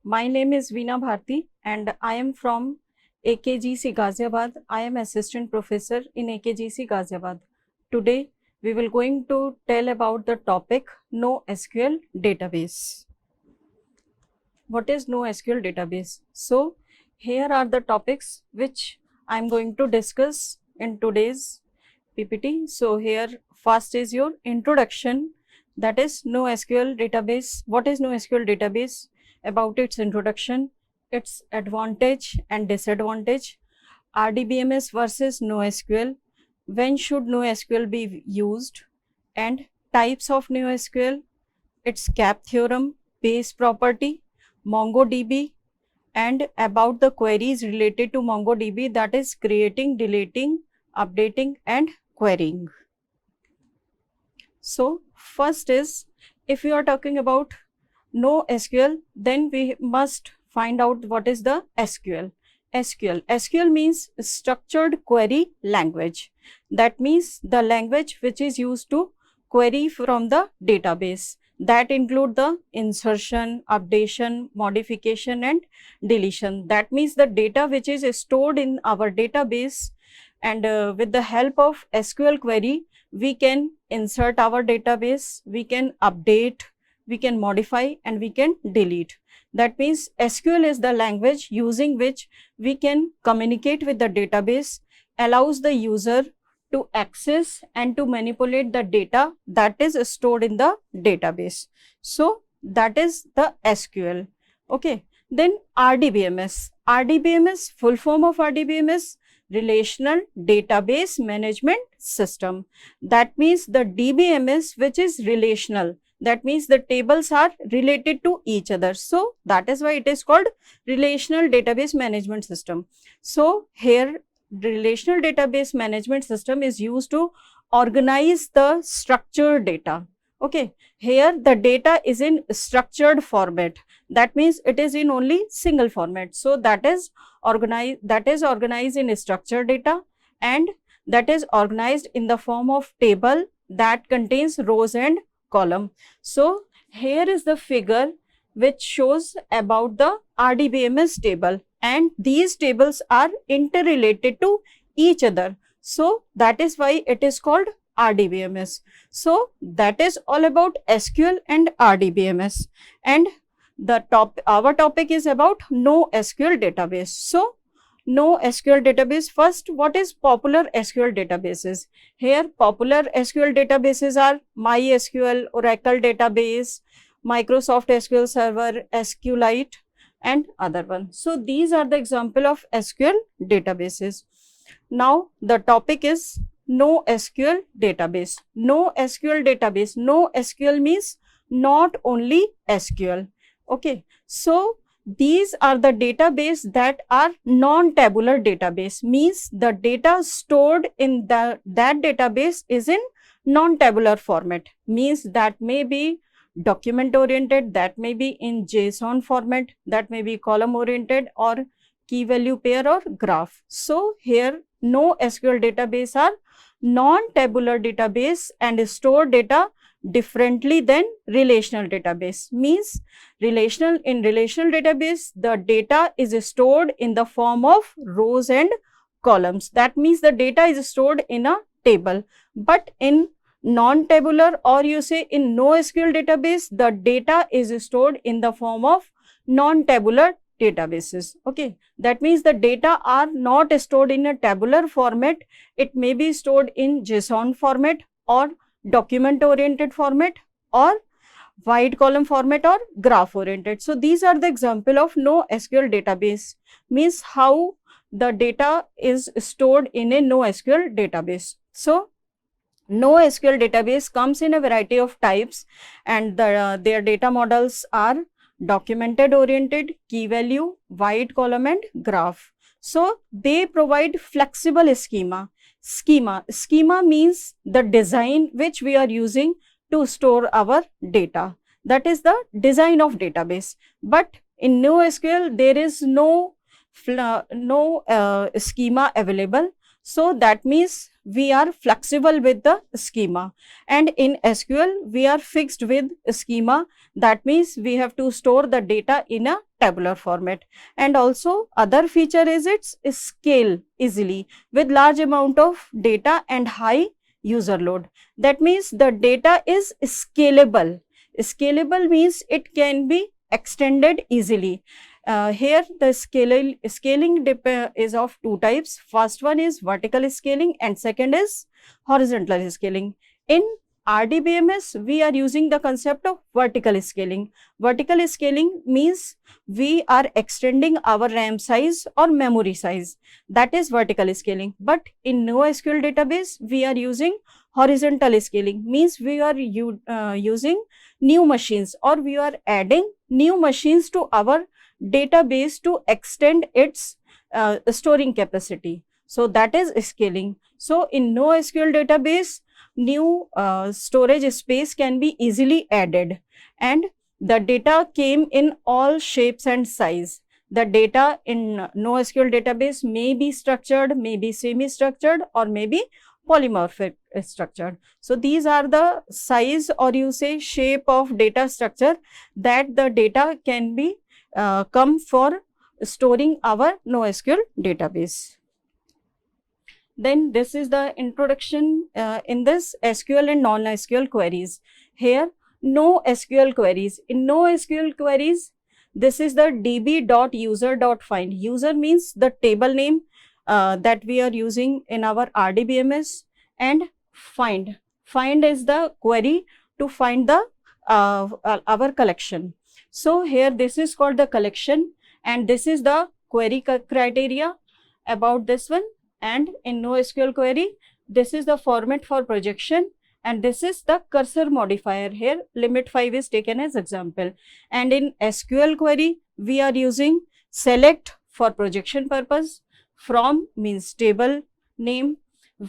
My name is Veena Bharti and I am from AKGEC Ghaziabad. I am assistant professor in AKGEC Ghaziabad. Today we will going to tell about the topic NoSQL database. What is NoSQL database? So here are the topics which I am going to discuss in today's PPT. So here first is your introduction, that is NoSQL database. What is NoSQL database? About its introduction, its advantage and disadvantage, RDBMS versus NoSQL, when should NoSQL be used, and types of NoSQL, its CAP theorem, base property, MongoDB, and about the queries related to MongoDB, that is creating, deleting, updating and querying. So first is, if we are talking about NoSQL, then we must find out what is the SQL. SQL means structured query language. That means the language which is used to query from the database. That include the insertion, updation, modification and deletion. That means the data which is stored in our database, and with the help of SQL query, we can insert our database, we can update, we can modify and we can delete. That means SQL is the language using which we can communicate with the database, allows the user to access and to manipulate the data that is stored in the database. So that is the SQL. Okay. Then RDBMS. RDBMS, full form of RDBMS, Relational Database Management System. That means the DBMS which is relational. That means the tables are related to each other. So that is why it is called Relational Database Management System. So here the Relational Database Management System is used to organize the structured data. Okay, here the data is in structured format. That means it is in only single format. So that is organized in structured data, and that is organized in the form of table that contains rows and column. So here is the figure which shows about the RDBMS table, and these tables are interrelated to each other. So that is why it is called RDBMS. So that is all about SQL and RDBMS, and our topic is about NoSQL database. So NoSQL database, first, what is popular SQL databases? Here popular SQL databases are MySQL, Oracle database, Microsoft SQL Server, SQLite and other ones. So these are the example of SQL databases. Now the topic is NoSQL database. NoSQL database. NoSQL means not only SQL. Okay, so these are the database that are non-tabular database, means the data stored in that database is in non-tabular format, means that may be document oriented, that may be in JSON format, that may be column oriented or key value pair or graph. So here NoSQL database are non-tabular database and store data differently than relational database. Means in relational database the data is stored in the form of rows and columns. That means the data is stored in a table, but in non-tabular, or you say in NoSQL database, the data is stored in the form of non-tabular databases. Okay, that means the data are not stored in a tabular format, it may be stored in JSON format or document oriented format or wide column format or graph oriented. So these are the example of NoSQL database, means how the data is stored in a NoSQL database. So NoSQL database comes in a variety of types, and their data models are documented oriented, key value, wide column and graph. So they provide flexible schema. Schema means the design which we are using to store our data. That is the design of database. But in NoSQL there is no schema available. So that means we are flexible with the schema, and in SQL we are fixed with schema. That means we have to store the data in a tabular format. And also other feature is its scale easily with large amount of data and high user load. That means the data is scalable. Scalable means it can be extended easily. Here the scaling is of two types. First one is vertical scaling and second is horizontal scaling. In RDBMS, we are using the concept of vertical scaling. Vertical scaling means we are extending our RAM size or memory size. That is vertical scaling. But in NoSQL database, we are using horizontal scaling, means we are using new machines, or we are adding new machines to our database to extend its storing capacity. So that is scaling. So in NoSQL database, new storage space can be easily added, and the data came in all shapes and size. The data in NoSQL database may be structured, may be semi-structured, or may be polymorphic structured. So these are the size, or you say shape of data structure that the data can be come for storing our NoSQL database. Then this is the introduction in this SQL and non-SQL queries. Here NoSQL queries. In NoSQL queries, this is the db.user.find. User means the table name that we are using in our RDBMS, and find. Find is the query to find the our collection. So here this is called the collection, and this is the query criteria about this one. And in NoSQL query, this is the format for projection, and this is the cursor modifier. Here limit 5 is taken as example. And in SQL query, we are using select for projection purpose, from means table name,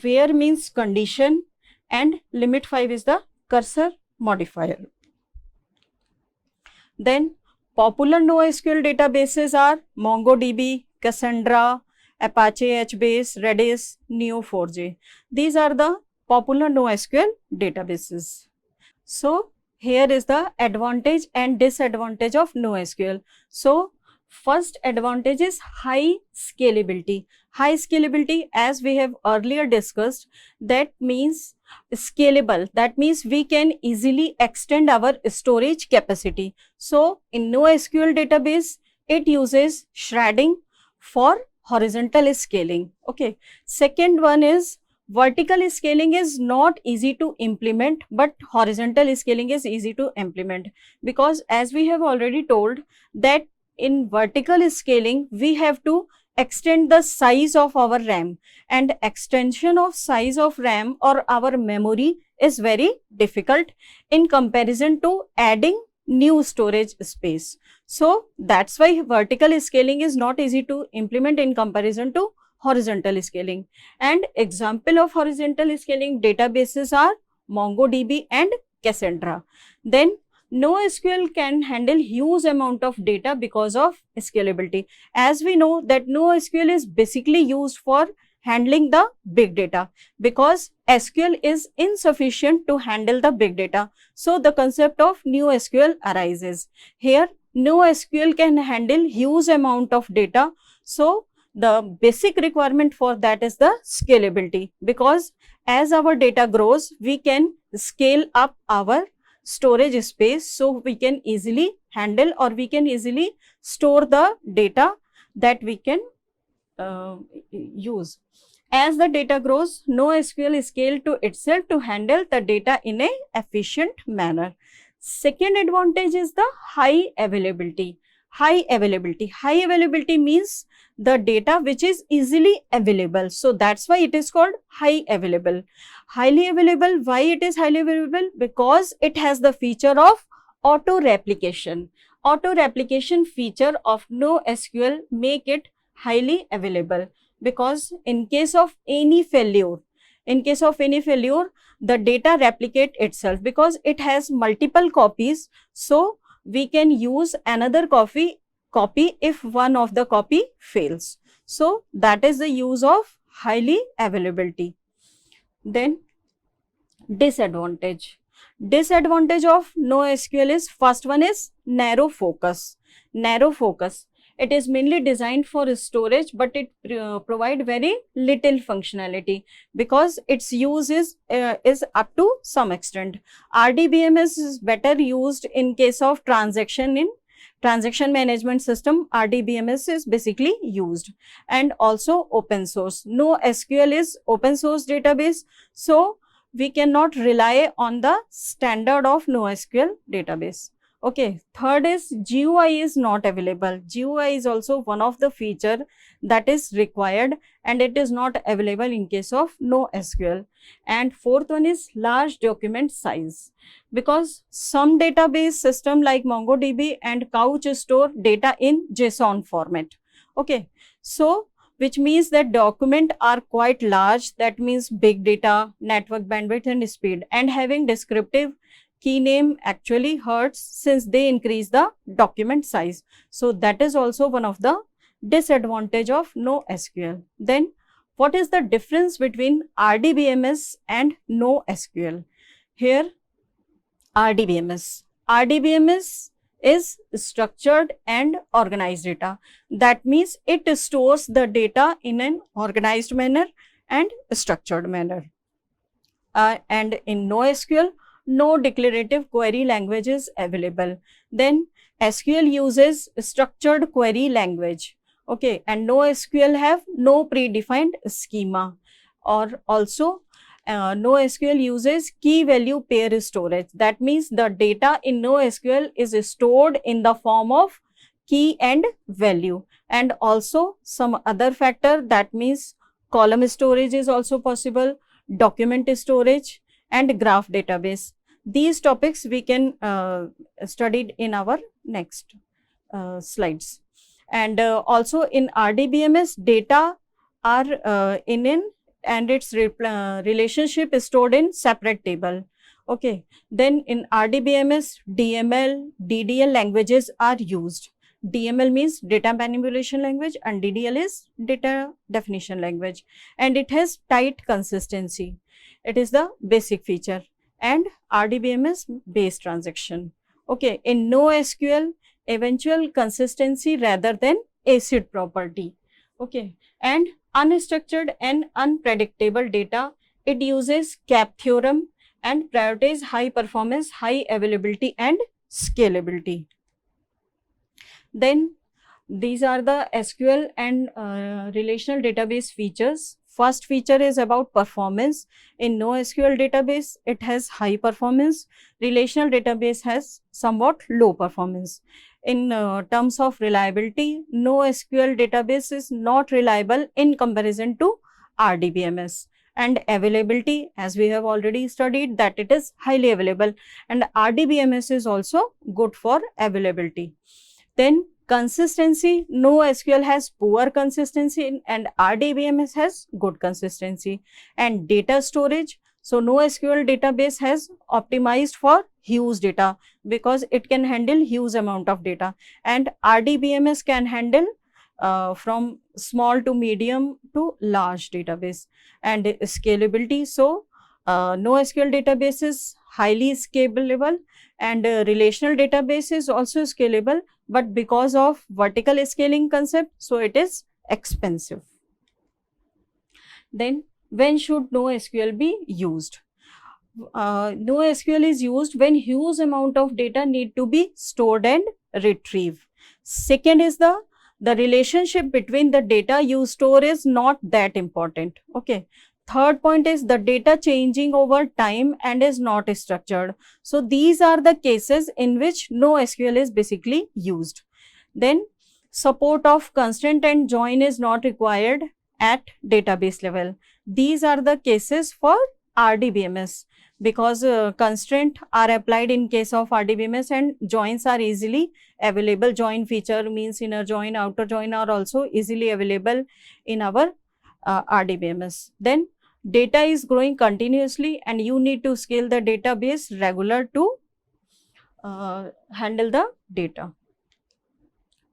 where means condition, and limit 5 is the cursor modifier. Then popular NoSQL databases are MongoDB, Cassandra, Apache HBase, Redis, Neo4j. These are the popular NoSQL databases. So here is the advantage and disadvantage of NoSQL. So first advantage is high scalability. High scalability, as we have earlier discussed, that means scalable. That means we can easily extend our storage capacity. So in NoSQL database, it uses shredding for horizontal scaling. Okay. Second one is vertical scaling is not easy to implement, but horizontal scaling is easy to implement, because as we have already told that in vertical scaling, we have to extend the size of our RAM, and extension of size of RAM or our memory is very difficult in comparison to adding new storage space. So that's why vertical scaling is not easy to implement in comparison to horizontal scaling. And example of horizontal scaling databases are MongoDB and Cassandra. Then NoSQL can handle huge amount of data because of scalability. As we know that NoSQL is basically used for handling the big data, because SQL is insufficient to handle the big data. So the concept of NoSQL arises. Here NoSQL can handle huge amount of data. So the basic requirement for that is the scalability, because as our data grows, we can scale up our storage space, so we can easily handle or we can easily store the data that we can use. As the data grows, NoSQL is scaled to itself to handle the data in a efficient manner. Second advantage is the high availability. High availability. High availability means the data which is easily available. So that's why it is called high available. Highly available. Why it is highly available? Because it has the feature of auto replication. Auto replication feature of NoSQL make it highly available, because in case of any failure, the data replicate itself, because it has multiple copies. So we can use another copy if one of the copy fails. So that is the use of highly availability. Then disadvantage. Disadvantage of NoSQL is, first one is narrow focus. Narrow focus. It is mainly designed for storage, but it provide very little functionality because its use is up to some extent. RDBMS is better used in case of transaction in transaction management system. RDBMS is basically used, and also open source. NoSQL is open source database, so we cannot rely on the standard of NoSQL database. Okay, third is GUI is not available. GUI is also one of the feature that is required, and it is not available in case of NoSQL. And fourth one is large document size, because some database system like MongoDB and Couch store data in JSON format. Okay, so which means that document are quite large. That means big data, network bandwidth and speed, and having descriptive key name actually hurts since they increase the document size. So that is also one of the disadvantage of NoSQL. Then what is the difference between RDBMS and NoSQL? Here RDBMS is structured and organized data. That means it stores the data in an organized manner and structured manner. And in NoSQL, no declarative query language is available. Then SQL uses structured query language. Okay, and NoSQL have no predefined schema. Or also NoSQL uses key value pair storage. That means the data in NoSQL is stored in the form of key and value. And also some other factor, that means column storage is also possible, document storage and graph database. These topics we can study in our next slides. And also in RDBMS, data are and its relationship is stored in separate table. Okay, then in RDBMS, DML, DDL languages are used. DML means data manipulation language and DDL is data definition language, and it has tight consistency. It is the basic feature. And RDBMS based transaction. Okay, in NoSQL, eventual consistency rather than acid property. Okay, and unstructured and unpredictable data, it uses CAP theorem and prioritizes high performance, high availability and scalability. Then these are the SQL and relational database features. First feature is about performance. In NoSQL database, it has high performance. Relational database has somewhat low performance. In terms of reliability, NoSQL database is not reliable in comparison to RDBMS. And availability, as we have already studied, that it is highly available, and RDBMS is also good for availability. Then consistency, NoSQL has poor consistency and RDBMS has good consistency. And data storage, so NoSQL database has optimized for huge data because it can handle huge amount of data, and RDBMS can handle from small to medium to large database. And scalability, so NoSQL database is highly scalable, and relational database is also scalable, but because of vertical scaling concept, so it is expensive. Then when should NoSQL be used? NoSQL is used when huge amount of data need to be stored and retrieved. Second is the relationship between the data you store is not that important. Okay. Third point is the data changing over time and is not structured. So these are the cases in which NoSQL is basically used. Then support of constraint and join is not required at database level. These are the cases for RDBMS, because constraint are applied in case of RDBMS and joins are easily available. Join feature means inner join, outer join are also easily available in our RDBMS. Then data is growing continuously and you need to scale the database regular to handle the data.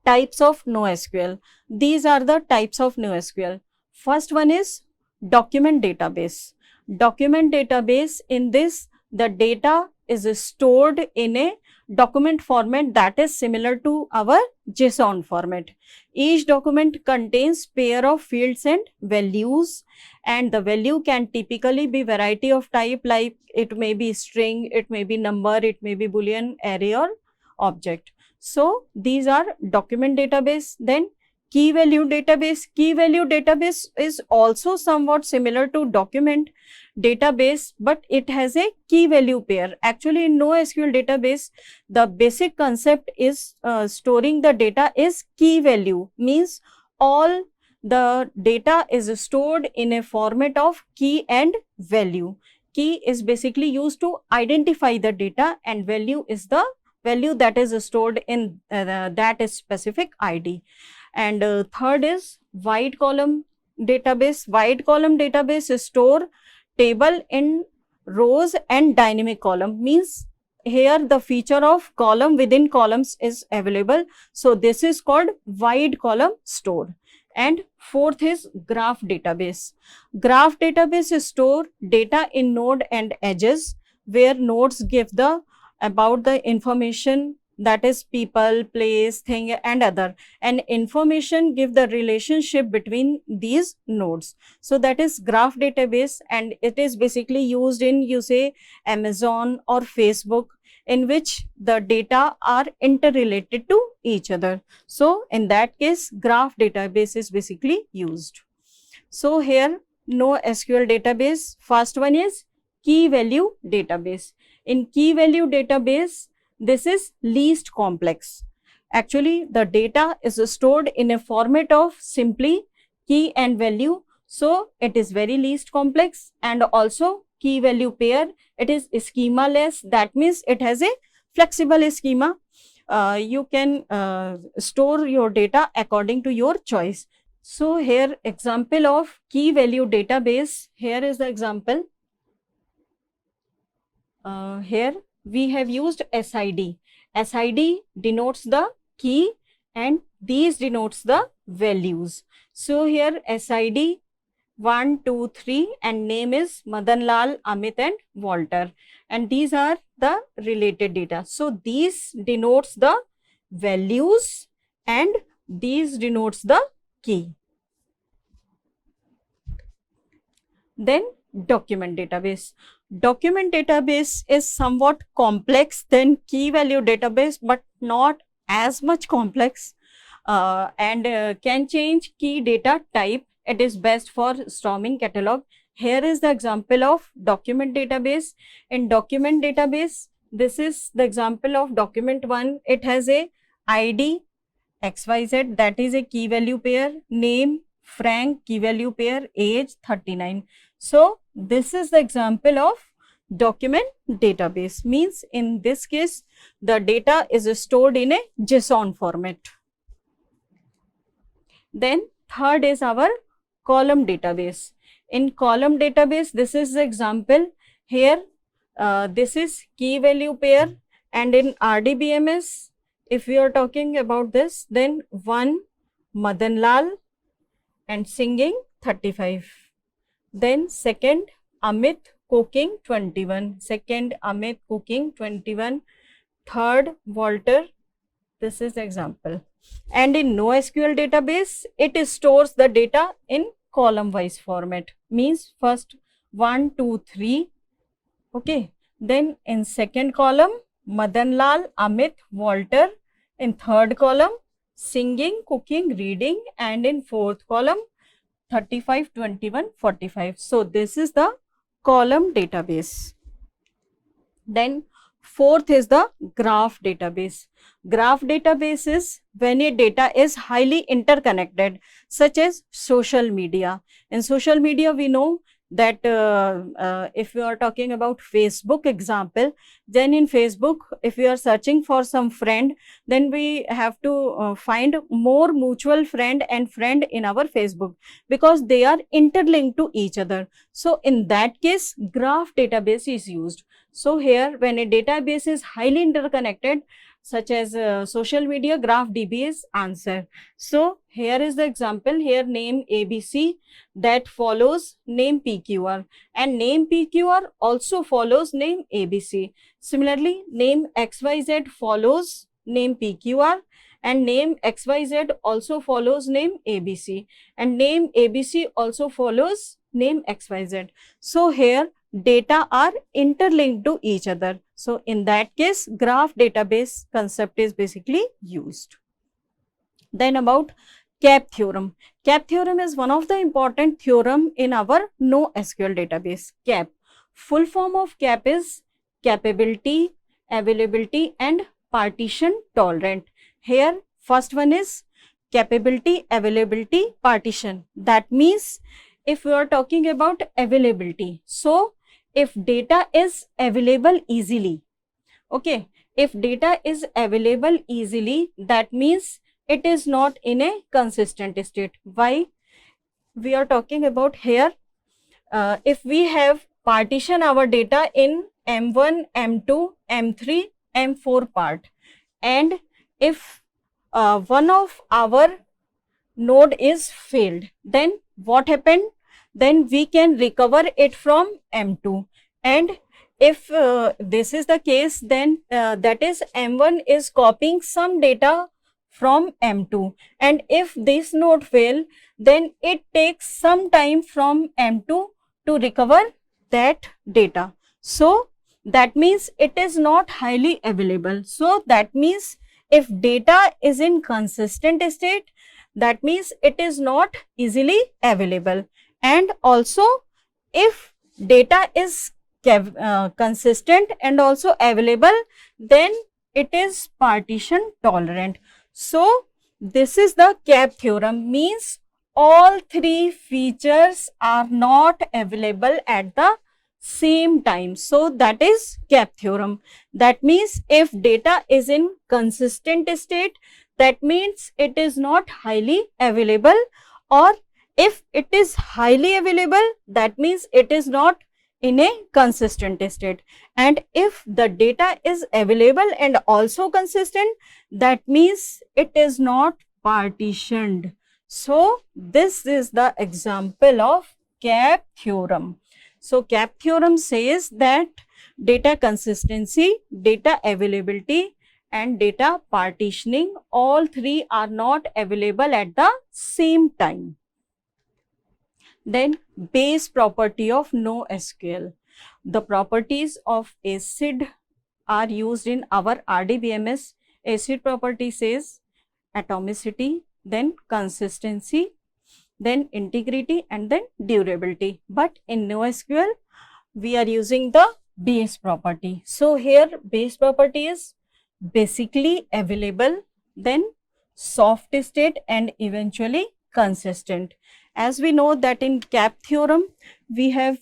Types of NoSQL. These are the types of NoSQL. First one is document database. Document database, in this the data is stored in a document format that is similar to our JSON format. Each document contains pair of fields and values, and the value can typically be variety of type, like it may be string, it may be number, it may be boolean, array or object. So these are document database. Then key value database. Key value database is also somewhat similar to document database, but it has a key value pair. Actually, in NoSQL database, the basic concept is storing the data is key value, means all the data is stored in a format of key and value. Key is basically used to identify the data, and value is the value that is stored in that specific ID. And third is wide column database. Wide column database store table in rows and dynamic column, means here the feature of column within columns is available. So this is called wide column store. And fourth is graph database. Graph database store data in node and edges, where nodes give the about the information, that is people, place, thing and other, and information give the relationship between these nodes. So that is graph database, and it is basically used in, you say, Amazon or Facebook, in which the data are interrelated to each other. So in that case, graph database is basically used. So here NoSQL database, first one is key value database. In key value database, this is least complex. Actually, the data is stored in a format of simply key and value. So it is very least complex, and also key value pair, it is schema less. That means it has a flexible schema. You can store your data according to your choice. So here example of key value database, here is the example. Here we have used SID. SID denotes the key and these denotes the values. So here SID 1, 2, 3 and name is Madan Lal, Amit and Walter, and these are the related data. So these denotes the values and these denotes the key. Then document database. Document database is somewhat complex than key value database, but not as much complex, and can change key data type. It is best for storming catalog. Here is the example of document database. In document database, this is the example of document 1. It has a ID XYZ, that is a key value pair, name Frank, key value pair, age 39. So this is the example of document database, means in this case the data is stored in a JSON format. Then third is our column database. In column database, this is the example. Here this is key value pair, and in RDBMS, if we are talking about this, then 1 Madan Lal and singing 35. Then second Amit cooking 21. Second Amit cooking 21. Third Walter. This is the example. And in NoSQL database, it stores the data in column wise format, means first 1, 2, 3. Okay. Then in second column Madan Lal, Amit, Walter. In third column singing, cooking, reading, and in fourth column 35, 21, 45. So this is the column database. Then fourth is the graph database. Graph database is when a data is highly interconnected, such as social media. In social media, we know that if we are talking about Facebook example, then in Facebook, if we are searching for some friend, then we have to find more mutual friend and friend in our Facebook, because they are interlinked to each other. So in that case, graph database is used. So here, when a database is highly interconnected, such as social media, graph DB is answer. So here is the example. Here name ABC that follows name PQR, and name PQR also follows name ABC. Similarly, name XYZ follows name PQR, and name XYZ also follows name ABC, and name ABC also follows name XYZ. So here data are interlinked to each other. So in that case, graph database concept is basically used. Then about CAP theorem. CAP theorem is one of the important theorem in our NoSQL database. CAP. Full form of CAP is capability, availability and partition tolerant. Here first one is capability, availability, partition. That means if we are talking about availability, so if data is available easily, okay, if data is available easily, that means it is not in a consistent state. Why we are talking about here? If we have partition our data in M1, M2, M3, M4 part, and if one of our node is failed, then what happened? Then we can recover it from M2, and if this is the case, then that is M1 is copying some data from M2, and if this node fail, then it takes some time from M2 to recover that data. So that means it is not highly available. So that means if data is in consistent state, that means it is not easily available. And also if data is consistent and also available, then it is partition tolerant. So this is the CAP theorem, means all three features are not available at the same time. So that is CAP theorem. That means if data is in consistent state, that means it is not highly available, or if it is highly available, that means it is not in a consistent state. And if the data is available and also consistent, that means it is not partitioned. So this is the example of CAP theorem. So CAP theorem says that data consistency, data availability and data partitioning, all three are not available at the same time. Then base property of NoSQL. The properties of ACID are used in our RDBMS. ACID property says atomicity, then consistency, then integrity and then durability. But in NoSQL, we are using the base property. So here base property is basically available, then soft state and eventually consistent. As we know that in CAP theorem, we have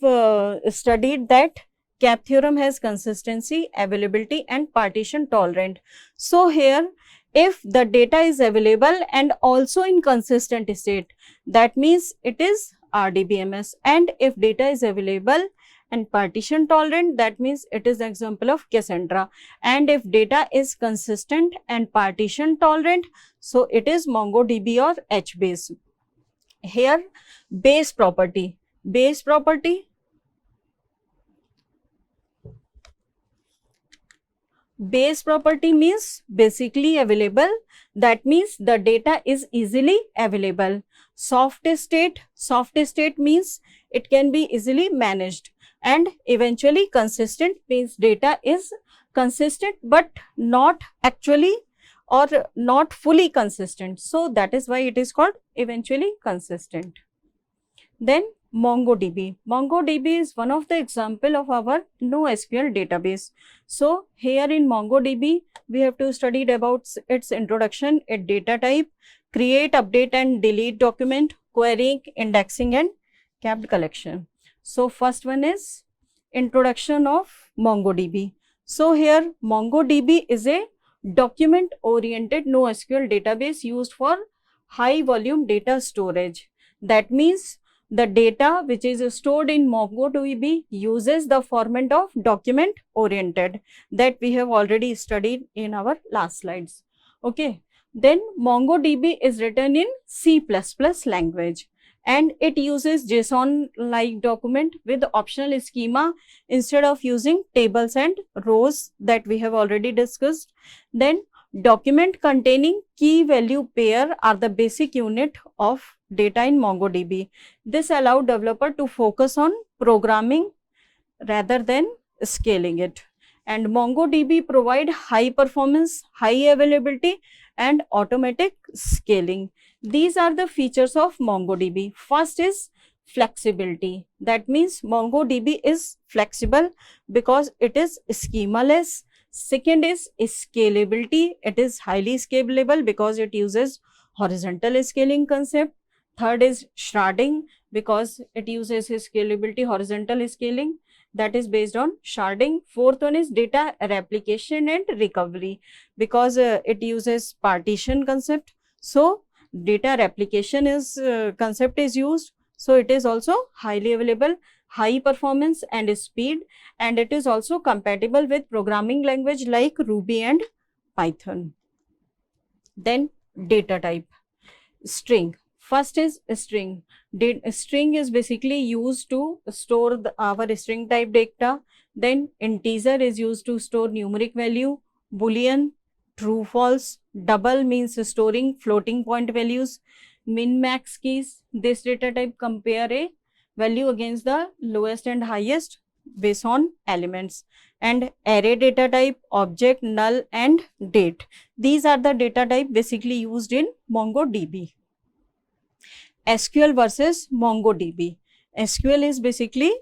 studied that CAP theorem has consistency, availability and partition tolerant. So here if the data is available and also in consistent state, that means it is RDBMS. And if data is available and partition tolerant, that means it is example of Cassandra. And if data is consistent and partition tolerant, so it is MongoDB or HBase. Here base property means basically available. That means the data is easily available. Soft state means it can be easily managed. And eventually consistent means data is consistent but not actually or not fully consistent. So that is why it is called eventually consistent. Then MongoDB. MongoDB is one of the example of our NoSQL database. So here in MongoDB, we have to study about its introduction, its data type, create, update and delete document, querying, indexing and capped collection. So first one is introduction of MongoDB. So here MongoDB is a document oriented NoSQL database used for high volume data storage. That means The data which is stored in MongoDB uses the format of document oriented that we have already studied in our last slides. Okay. Then MongoDB is written in C++ language and it uses JSON-like document with optional schema instead of using tables and rows that we have already discussed. Then document containing key value pair are the basic unit of data in MongoDB. This allows developer to focus on programming rather than scaling it. And MongoDB provide high performance, high availability and automatic scaling. These are the features of MongoDB. First is flexibility. That means MongoDB is flexible because it is schemaless. Second is scalability. It is highly scalable because it uses horizontal scaling concept. Third is sharding because it uses scalability, horizontal scaling that is based on sharding. Fourth one is data replication and recovery because it uses partition concept. So data replication is concept is used. So it is also highly available, high performance and speed, and it is also compatible with programming language like Ruby and Python. Then data type. String. First is string. String is basically used to store our string type data. Then integer is used to store numeric value. Boolean, true, false. Double means storing floating point values. Min, max keys. This data type compare a value against the lowest and highest based on elements. And array data type, object, null and date. These are the data type basically used in MongoDB. SQL versus MongoDB. SQL is basically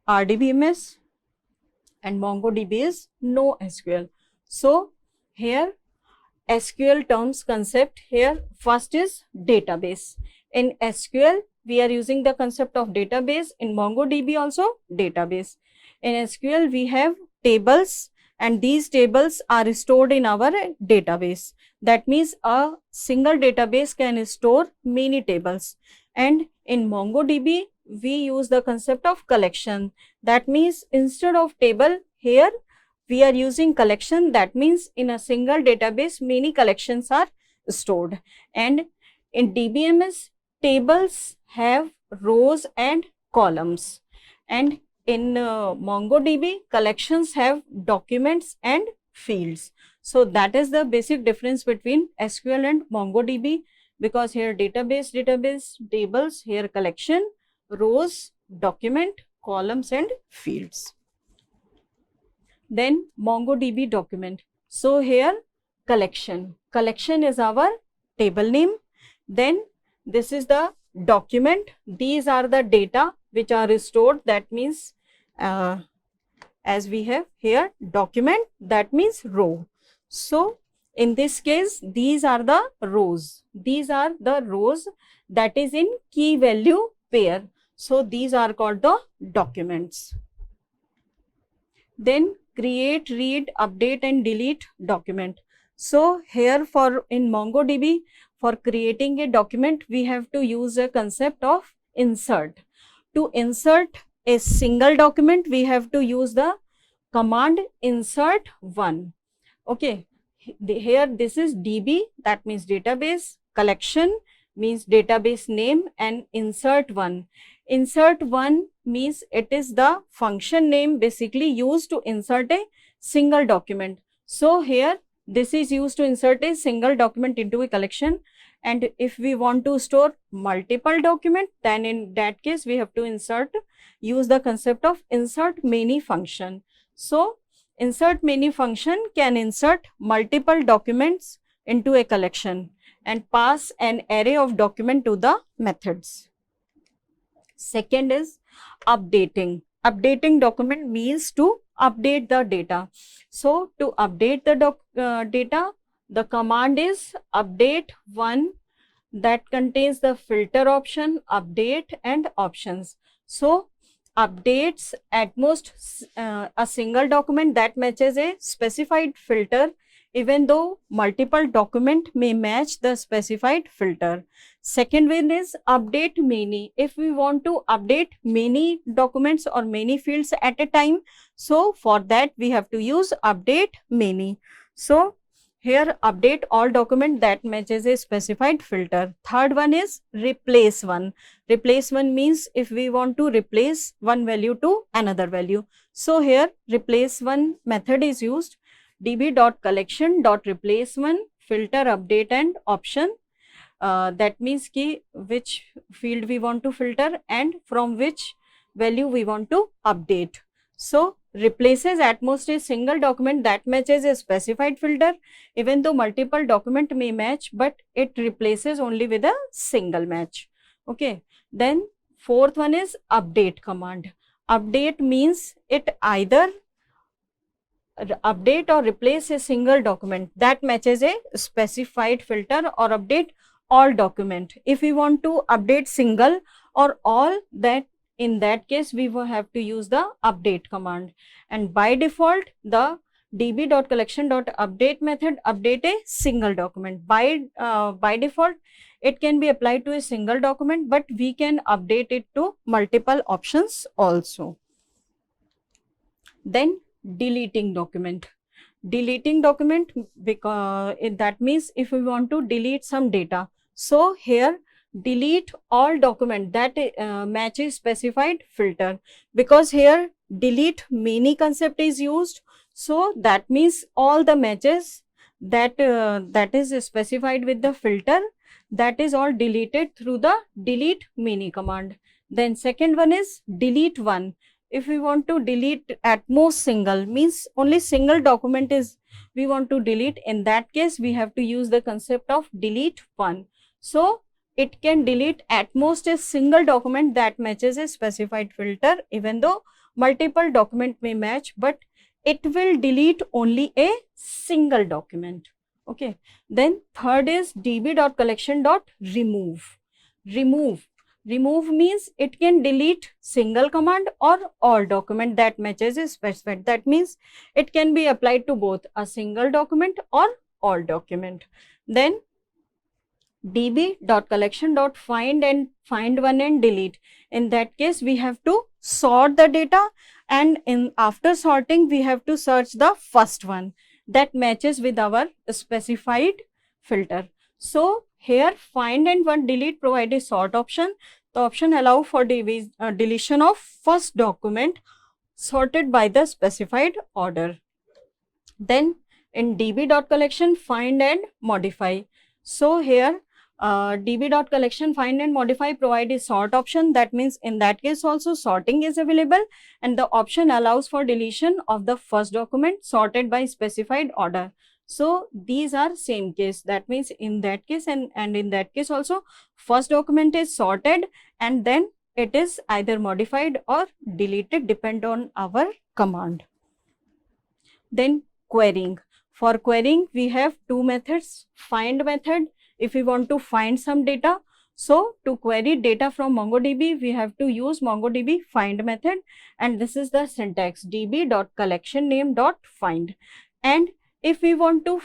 RDBMS and MongoDB is NoSQL. So here SQL terms concept here. First is database. In SQL we are using the concept of database. In MongoDB also database. In SQL we have tables and these tables are stored in our database. That means a single database can store many tables. And in MongoDB, we use the concept of collection. That means instead of table, here we are using collection. That means in a single database, many collections are stored. And in DBMS, tables have rows and columns. And in MongoDB, collections have documents and fields. So that is the basic difference between SQL and MongoDB, because here database, tables, here collection, rows, document, columns and fields. Then MongoDB document. So here collection is our table name. Then this is the document. These are the data which are stored. That means as we have here document, that means row. So in this case, these are the rows. These are the rows that is in key value pair. So these are called the documents. Then create, read, update and delete document. So here for in MongoDB, for creating a document, we have to use a concept of insert. To insert a single document, we have to use the command insert one. Okay, here this is DB, that means database, collection means database name, and insert one. Insert one means it is the function name basically used to insert a single document. So here this is used to insert a single document into a collection. And if we want to store multiple documents, then in that case we have to use the concept of insert many function. So insert many function can insert multiple documents into a collection and pass an array of document to the methods. Second is updating. Updating document means to update the data. So to update the data, the command is update one, that contains the filter option, update and options. So updates at most a single document that matches a specified filter even though multiple document may match the specified filter. Second one is update many. If we want to update many documents or many fields at a time, so for that we have to use update many. So here update all document that matches a specified filter. Third one is replace one. Replace one means if we want to replace one value to another value. So here replace one method is used. db.collection.replace one filter update and option. That means ki which field we want to filter and from which value we want to update. So replaces at most a single document that matches a specified filter, even though multiple document may match, but it replaces only with a single match. Okay. Then fourth one is update command. Update means it either update or replace a single document that matches a specified filter or update all document. If we want to update single or all, that in that case we will have to use the update command, and by default the db.collection.update method update a single document. By default it can be applied to a single document, but we can update it to multiple options also. Then deleting document. Deleting document, because that means if we want to delete some data, so here delete all document that matches specified filter, because here delete many concept is used. So that means all the matches that that is specified with the filter, that is all deleted through the delete many command. Then second one is delete one. If we want to delete at most single, means only single document is we want to delete, in that case we have to use the concept of delete one. So it can delete at most a single document that matches a specified filter, even though multiple document may match, but it will delete only a single document. Okay. Then third is db.collection.remove. Remove means it can delete single command or all document that matches is specified. That means it can be applied to both a single document or all document. Then db.collection.find and find one and delete. In that case we have to sort the data, and after sorting we have to search the first one that matches with our specified filter. So here find and one delete provide a sort option. The option allow for deletion of first document sorted by the specified order. Then in db.collection find and modify. So here db.collection find and modify provide a sort option. That means in that case also sorting is available, and the option allows for deletion of the first document sorted by specified order. So these are same case. That means in that case and in that case also first document is sorted and then it is either modified or deleted, depend on our command. Then querying. For querying we have two methods. Find method, if we want to find some data. So to query data from MongoDB we have to use MongoDB find method, and this is the syntax db.collectionname.find. And if we want to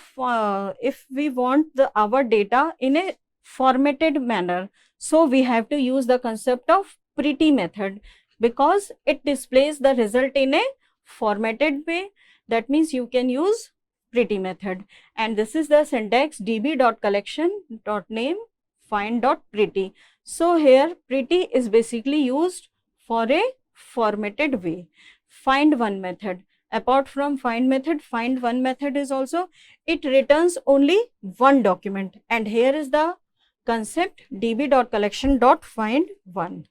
our data in a formatted manner, so we have to use the concept of pretty method, because it displays the result in a formatted way. That means you can use pretty method, and this is the syntax db.collection.name.find.pretty. So here pretty is basically used for a formatted way. Find one method. Apart from find method, find one method is also, it returns only one document, and here is the concept db.collection.find1.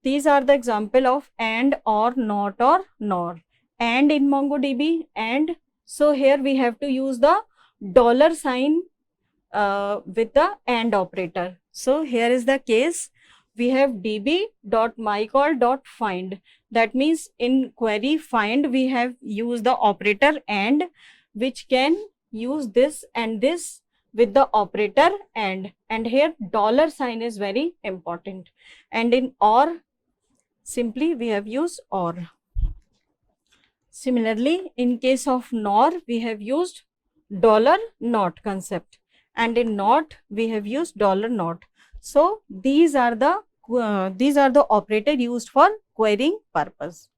These are the example of and, or, not, or, nor. And in MongoDB, and so here we have to use the $sign with the and operator. So here is the case. We have db.mycall.find. That means in query find we have used the operator and, which can use this and this with the operator and here $sign is very important. And in or, simply we have used or. Similarly, in case of nor we have used dollar not concept, and in not we have used dollar not. So these are the operator used for querying purpose.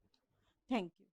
Thank you.